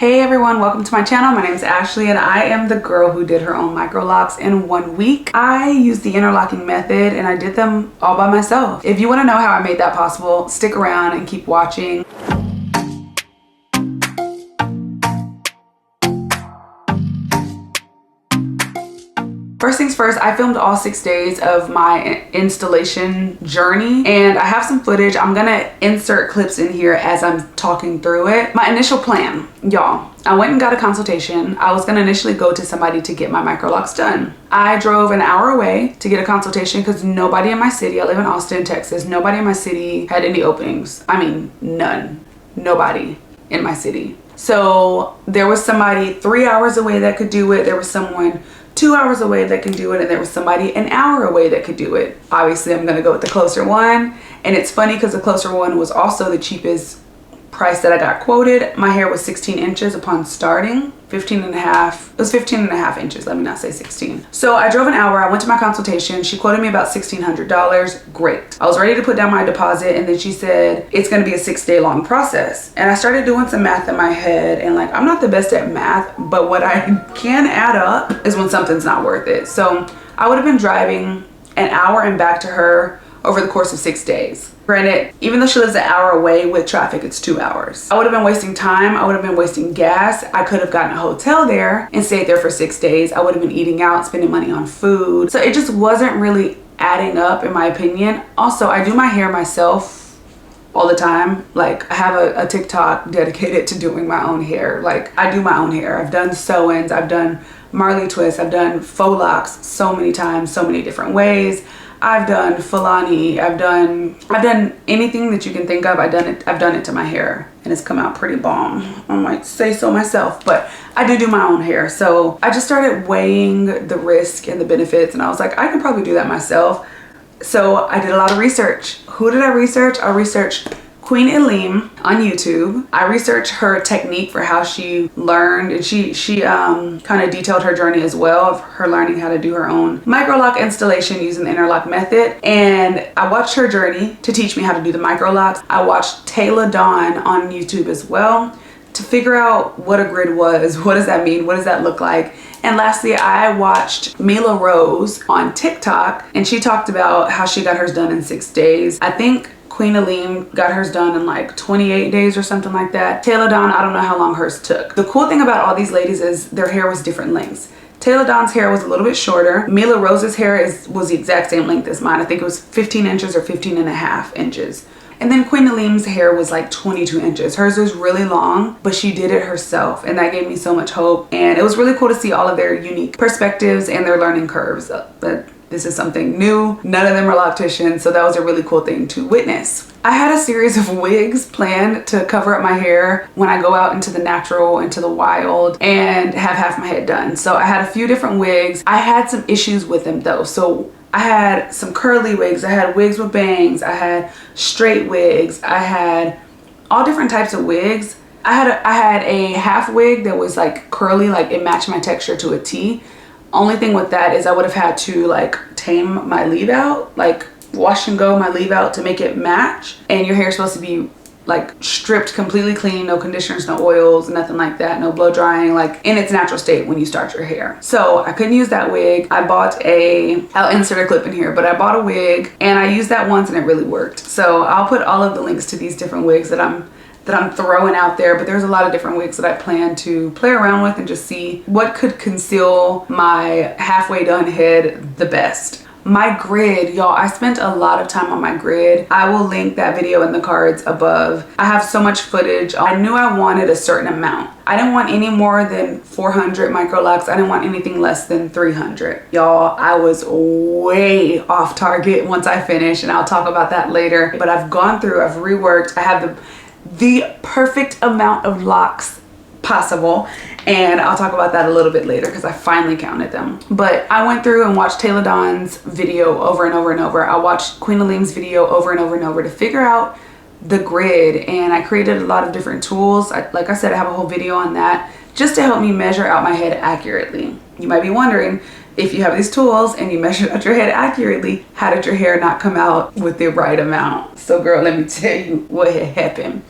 Hey everyone, welcome to my channel. My name is Ashley and I am the girl who did her own micro locks in 1 week. I used the interlocking method and I did them all by myself. If you want to know how I made that possible, stick around and keep watching. First things first, I filmed all 6 days of my installation journey and I have some footage. I'm gonna insert clips in here as I'm talking through it. My initial plan, y'all, I went and got a consultation. I was gonna initially go to somebody to get my microlocs done. I drove an hour away to get a consultation because nobody in my city, I live in Austin, Texas, nobody in my city had any openings. I mean, none, nobody in my city. So there was somebody 3 hours away that could do it. There was someone 2 hours away that can do it, and there was somebody an hour away that could do it. Obviously, I'm gonna go with the closer one, and it's funny because the closer one was also the cheapest price that I got quoted. My hair was 16 inches upon starting, 15 and a half. It was 15 and a half inches, let me not say 16. So I drove an hour, I went to my consultation. She quoted me about $1,600, great. I was ready to put down my deposit and then she said, it's gonna be a 6-day long process. And I started doing some math in my head and like, I'm not the best at math, but what I can add up is when something's not worth it. So I would have been driving an hour and back to her over the course of 6 days. Granted, even though she lives an hour away with traffic, it's 2 hours. I would have been wasting time. I would have been wasting gas. I could have gotten a hotel there and stayed there for 6 days. I would have been eating out, spending money on food. So it just wasn't really adding up in my opinion. Also, I do my hair myself all the time. Like I have a TikTok dedicated to doing my own hair. Like I do my own hair. I've done sew-ins, I've done Marley twists, I've done faux locks so many times, so many different ways. I've done Fulani, I've done anything that you can think of. I've done it to my hair and it's come out pretty bomb. I might say so myself, but I do my own hair. So I just started weighing the risk and the benefits and I was like, I can probably do that myself. So I did a lot of research. Who did I research? I researched Queen Elim on YouTube. I researched her technique for how she learned, and she kind of detailed her journey as well of her learning how to do her own microloc installation using the interlock method. And I watched her journey to teach me how to do the microlocs. I watched Taylor Dawn on YouTube as well to figure out what a grid was. What does that mean? What does that look like? And lastly, I watched Mila Rose on TikTok and she talked about how she got hers done in 6 days. I think Queen Elim got hers done in like 28 days or something like that. Taylor Dawn, I don't know how long hers took. The cool thing about all these ladies is their hair was different lengths. Taylor Dawn's hair was a little bit shorter. Mila Rose's hair was the exact same length as mine. I think it was 15 inches or 15 and a half inches. And then Queen Elim's hair was like 22 inches. Hers was really long, but she did it herself. And that gave me so much hope. And it was really cool to see all of their unique perspectives and their learning curves. But this is something new. None of them are locticians, so that was a really cool thing to witness. I had a series of wigs planned to cover up my hair when I go out into the natural, into the wild, and have half my head done. So I had a few different wigs. I had some issues with them though. So I had some curly wigs, I had wigs with bangs, I had straight wigs, I had all different types of wigs. I had a half wig that was like curly, like it matched my texture to a T. Only thing with that is I would have had to like tame my leave out, like wash and go my leave out to make it match. And your hair is supposed to be like stripped completely clean, no conditioners, no oils, nothing like that, no blow drying, like in its natural state when you start your hair. So I couldn't use that wig. I bought I'll insert a clip in here, but I bought a wig and I used that once and it really worked. So I'll put all of the links to these different wigs that I'm throwing out there, but there's a lot of different wigs that I plan to play around with and just see what could conceal my halfway done head the best. My grid, y'all, I spent a lot of time on my grid. I will link that video in the cards above. I have so much footage. I knew I wanted a certain amount. I didn't want any more than 400 microlocs. I didn't want anything less than 300. Y'all, I was way off target once I finished, and I'll talk about that later. But I've gone through, I've reworked. I have the perfect amount of locks possible, and I'll talk about that a little bit later because I finally counted them. But I went through and watched Taylor Dawn's video over and over and over. I watched Queen Elim's video over and over and over to figure out the grid, and I created a lot of different tools. Like I said, I have a whole video on that just to help me measure out my head accurately. You might be wondering, if you have these tools and you measured out your head accurately, how did your hair not come out with the right amount? So girl, let me tell you what had happened.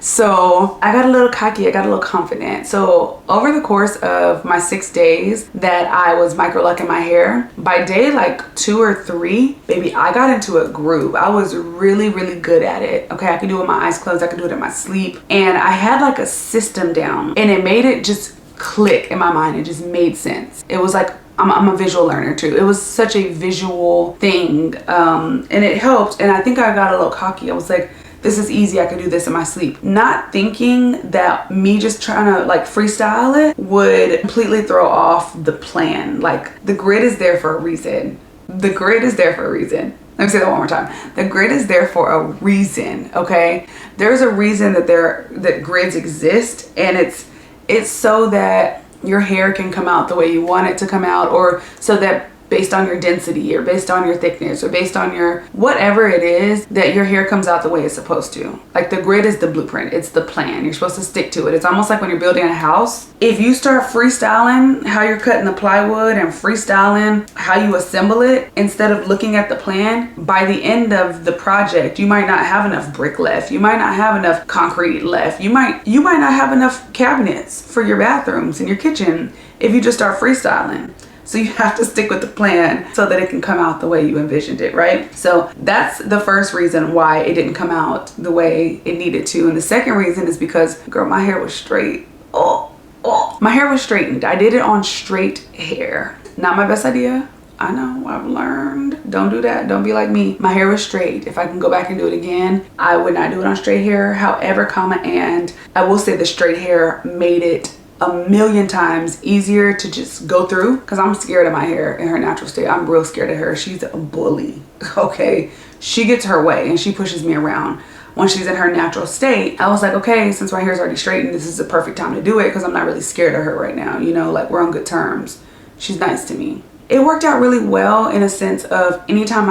So I got a little cocky, I got a little confident. So over the course of my 6 days that I was microlocking my hair, by day like 2 or 3, baby, I got into a groove. I was really, really good at it. Okay, I could do it with my eyes closed, I could do it in my sleep. And I had like a system down, and it made it just click in my mind. It just made sense. It was like, I'm a visual learner too. It was such a visual thing, and it helped. And I think I got a little cocky. I was like, this is easy, I could do this in my sleep. Not thinking that me just trying to like freestyle it would completely throw off the plan. Like, the grid is there for a reason. The grid is there for a reason. Let me say that one more time. The grid is there for a reason, okay? There's a reason that grids exist, and it's so that your hair can come out the way you want it to come out, or so that based on your density or based on your thickness or based on your whatever it is, that your hair comes out the way it's supposed to. Like, the grid is the blueprint, it's the plan. You're supposed to stick to it. It's almost like when you're building a house. If you start freestyling how you're cutting the plywood and freestyling how you assemble it instead of looking at the plan, by the end of the project you might not have enough brick left, you might not have enough concrete left, you might not have enough cabinets for your bathrooms and your kitchen if you just start freestyling. So you have to stick with the plan so that it can come out the way you envisioned it, right? So that's the first reason why it didn't come out the way it needed to. And the second reason is because, girl, my hair was straight. My hair was straightened. I did it on straight hair. Not my best idea. I know, I've learned. Don't do that. Don't be like me. My hair was straight. If I can go back and do it again, I would not do it on straight hair. However, and I will say the straight hair made it a million times easier to just go through, because I'm scared of my hair in her natural state. I'm real scared of her. She's a bully, okay? She gets her way and she pushes me around. When she's in her natural state, I was like, okay, since my hair is already straightened, this is the perfect time to do it, because I'm not really scared of her right now. You know, like, we're on good terms. She's nice to me. It worked out really well in a sense of anytime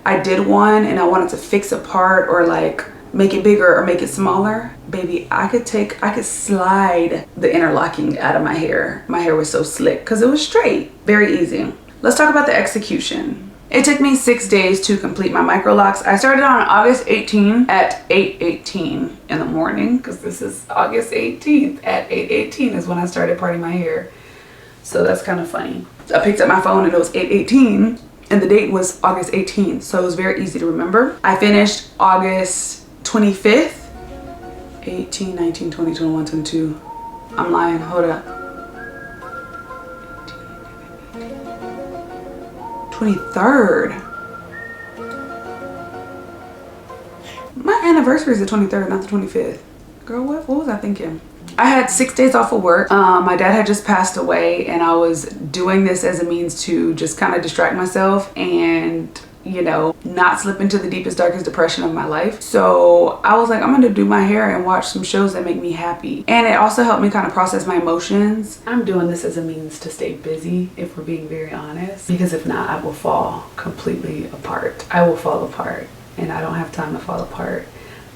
I did one and I wanted to fix a part or like make it bigger or make it smaller, baby, I could slide the interlocking out of my hair. My hair was so slick because it was straight. Very easy. Let's talk about the execution. It took me 6 days to complete my microlocs. I started on August 18 at 8:18 in the morning, because this is August 18th at 8:18 is when I started parting my hair. So that's kind of funny. I picked up my phone and it was 8:18 and the date was August 18th. So it was very easy to remember. I finished August 25th, 18, 19, 20, 21, 22. I'm lying, hold up. 23rd. My anniversary is the 23rd, not the 25th. Girl, what was I thinking? I had 6 days off of work. My dad had just passed away, and I was doing this as a means to just kind of distract myself and, you know, not slip into the deepest, darkest depression of my life. So I was like, I'm gonna do my hair and watch some shows that make me happy. And it also helped me kind of process my emotions. I'm doing this as a means to stay busy, if we're being very honest, because if not, I will fall completely apart. I will fall apart, and I don't have time to fall apart.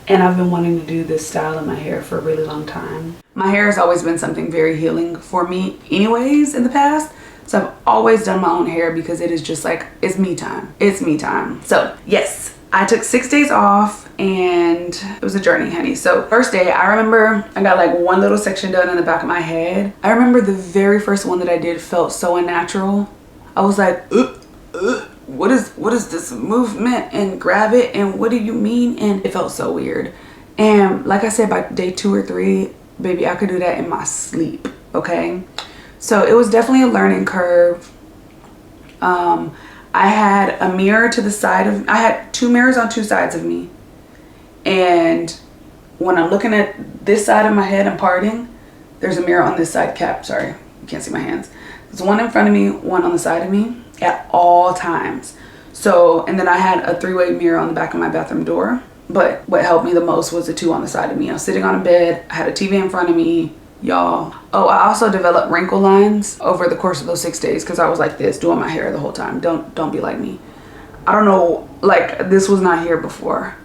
And I've been wanting to do this style in my hair for a really long time. My hair has always been something very healing for me anyways in the past. So I've always done my own hair because it is just like, it's me time. It's me time. So yes, I took 6 days off and it was a journey, honey. So first day, I remember I got like one little section done in the back of my head. I remember the very first one that I did felt so unnatural. I was like, what is this movement, and grab it, and what do you mean? And it felt so weird. And like I said, by day 2 or 3, baby, I could do that in my sleep, okay? So it was definitely a learning curve. I had a mirror to the side of, I had 2 mirrors on 2 sides of me. And when I'm looking at this side of my head and parting, there's a mirror on this side cap. Sorry, you can't see my hands. There's one in front of me, one on the side of me at all times. So, and then I had a 3-way mirror on the back of my bathroom door. But what helped me the most was the 2 on the side of me. I was sitting on a bed, I had a TV in front of me, y'all. Oh, I also developed wrinkle lines over the course of those 6 days because I was like this, doing my hair the whole time. Don't be like me. I don't know, like, this was not here before.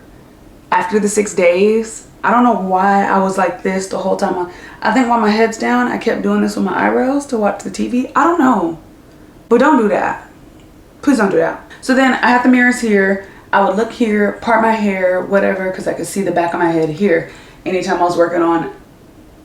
After the 6 days, I don't know why I was like this the whole time. I think while my head's down, I kept doing this with my eyebrows to watch the TV. I don't know. But don't do that. Please don't do that. So then I had the mirrors here. I would look here, part my hair, whatever, because I could see the back of my head here. anytime I was working on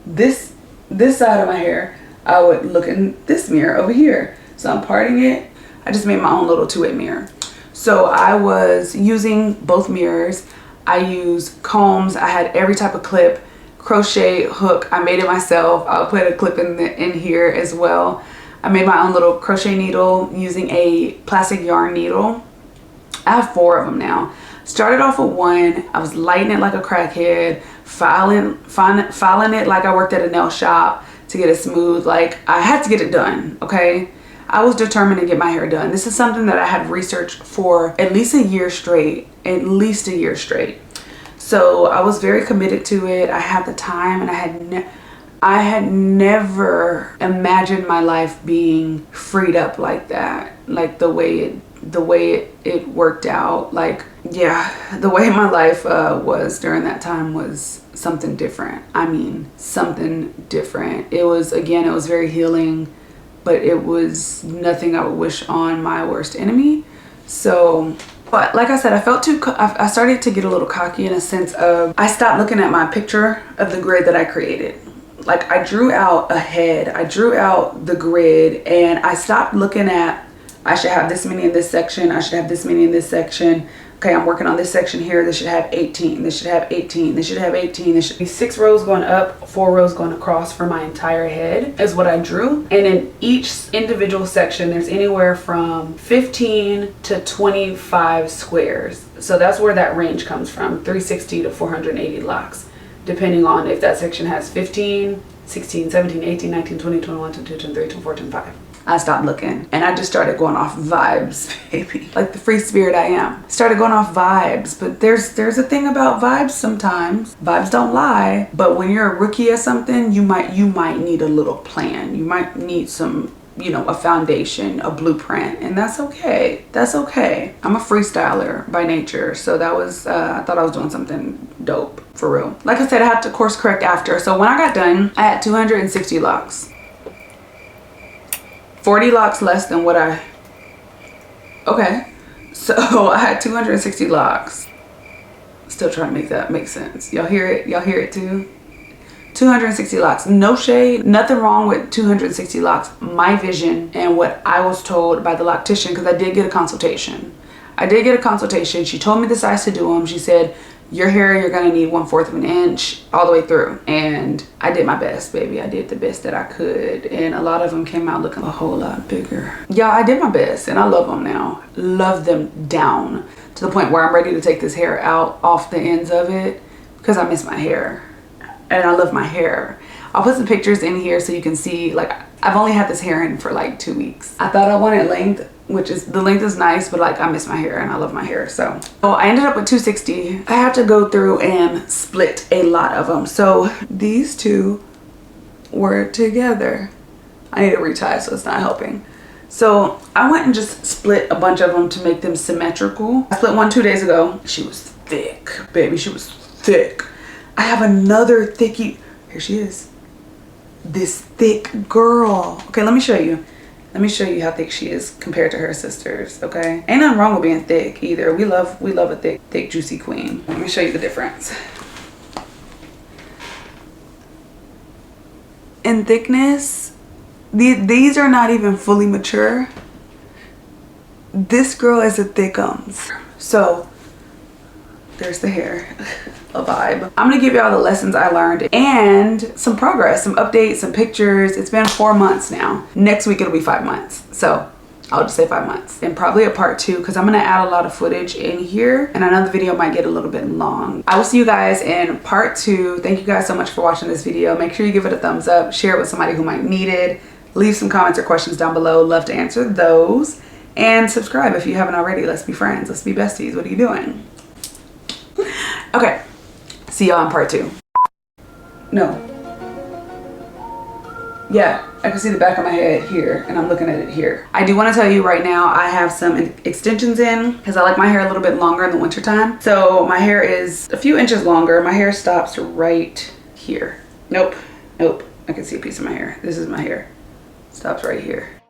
this side of my hair, I would look in this mirror over here. So I'm parting it. I just made my own little two-way mirror. So I was using both mirrors. I used combs. I had every type of clip, crochet, hook. I made it myself. I'll put a clip in here as well. I made my own little crochet needle using a plastic yarn needle. I have 4 of them now. Started off with 1. I was lighting it like a crackhead, filing it like I worked at a nail shop to get it smooth. Like, I had to get it done, okay? I was determined to get my hair done. This is something that I had researched for at least a year straight, So I was very committed to it. I had the time, and I had never imagined my life being freed up like that. Like the way it worked out. Like, yeah, the way my life was during that time was something different. I mean, something different. It was very healing, but it was nothing I would wish on my worst enemy. So, but like I said, I started to get a little cocky in a sense of, I stopped looking at my picture of the grid that I created. Like, I drew out a head, I drew out the grid, and I stopped looking at, I should have this many in this section, I should have this many in this section. Okay, I'm working on this section here. This should have 18. This should have 18. This should have 18. This should be 6 rows going up, 4 rows going across for my entire head is what I drew. And in each individual section, there's anywhere from 15 to 25 squares. So that's where that range comes from, 360 to 480 locks, depending on if that section has 15, 16, 17, 18, 19, 20, 21, 22, 23, 24, 25. I stopped looking and I just started going off vibes, baby. Like the free spirit I am. Started going off vibes, but there's a thing about vibes sometimes. Vibes don't lie, but when you're a rookie at something, you might need a little plan. You might need some, a foundation, a blueprint, and that's okay. That's okay. I'm a freestyler by nature, so that was, I thought I was doing something dope, for real. Like I said, I had to course correct after. So when I got done, I had 260 locks. 40 locks less than what okay. So I had 260 locks. Still trying to make that make sense. Y'all hear it? Y'all hear it too? 260 locks. No shade, nothing wrong with 260 locks. My vision and what I was told by the loctician, because I did get a consultation. She told me the size to do them. She said, your hair, you're gonna need 1/4 of an inch all the way through. And I did my best, baby. I did the best that I could. And a lot of them came out looking a whole lot bigger. Yeah, I did my best and I love them now. Love them down to the point where I'm ready to take this hair out off the ends of it because I miss my hair. And I love my hair. I'll put some pictures in here so you can see, like, I've only had this hair in for like 2 weeks. I thought I wanted length, the length is nice, but like I miss my hair and I love my hair. So I ended up with 260. I have to go through and split a lot of them. So these two were together. I need to retie so it's not helping. So I went and just split a bunch of them to make them symmetrical. I split one 2 days ago. She was thick, baby, she was thick. I have another thickie. Here she is. This thick girl. Okay, let me show you. Let me show you how thick she is compared to her sisters, okay? Ain't nothing wrong with being thick either. We love a thick, juicy queen. Let me show you the difference. In thickness, these are not even fully mature. This girl is a thickums. So there's the hair. A vibe. I'm gonna give y'all the lessons I learned and some progress, some updates, some pictures. It's been 4 months now. Next week it'll be 5 months. So I'll just say 5 months. And probably a part 2 because I'm gonna add a lot of footage in here and I know the video might get a little bit long. I will see you guys in part 2. Thank you guys so much for watching this video. Make sure you give it a thumbs up, share it with somebody who might need it. Leave some comments or questions down below. Love to answer those. And subscribe if you haven't already. Let's be friends. Let's be besties. What are you doing? Okay. See y'all in part 2. No. Yeah, I can see the back of my head here and I'm looking at it here. I do want to tell you right now, I have some extensions in because I like my hair a little bit longer in the winter time. So my hair is a few inches longer. My hair stops right here. Nope. I can see a piece of my hair. This is my hair. Stops right here.